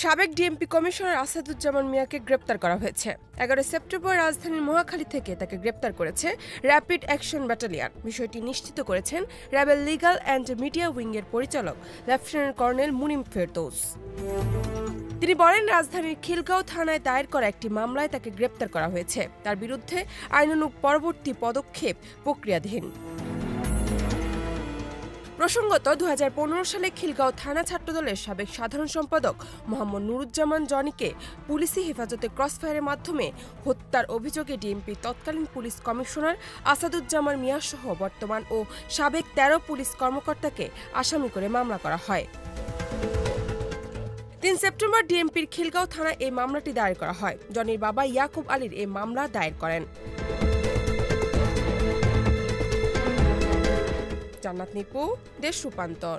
সাবেক DMP commissioner Asaduzzaman মিয়াকে গ্রেপ্তার করা হয়েছে। 11 সেপ্টেম্বর রাজধানীর মহাখালী থেকে তাকে গ্রেপ্তার করেছে র্যাপিড অ্যাকশন ব্যাটালিয়ন। বিষয়টি নিশ্চিত করেছেন র্যাবের লিগ্যাল অ্যান্ড মিডিয়া উইংয়ের পরিচালক লেফটেন্যান্ট কর্নেল মুনিম ফেরদৌস। তিনি বলেন, রাজধানীর খিলগাঁও থানায় দায়ের করা একটি মামলায় তাকে গ্রেপ্তার করা হয়েছে। তার বিরুদ্ধে আইনানুগ পরবর্তী পদক্ষেপ প্রক্রিয়াধীন। প্রসঙ্গত 2015 সালে খিলগাঁও থানা ছাত্রদলের সাবেক সাধারণ সম্পাদক মোহাম্মদ নুরুজ্জামান জনিকে পুলিশি হেফাজতে ক্রসফায়ারের মাধ্যমে হত্যার অভিযোগে ডিএমপি তৎকালীন পুলিশ কমিশনার আসাদুজ্জামান মিয়া সহ বর্তমান ও সাবেক 13 পুলিশ কর্মকর্তাকে আসামি করে মামলা করা হয়। 3 সেপ্টেম্বর ডিএমপির খিলগাঁও থানায় এই মামলাটি দায়ের করা হয়। জনির বাবা ইয়াকুব আলীর এই মামলা দায়ের করেন। জান্নাত নিপু, দেশ রূপান্তর।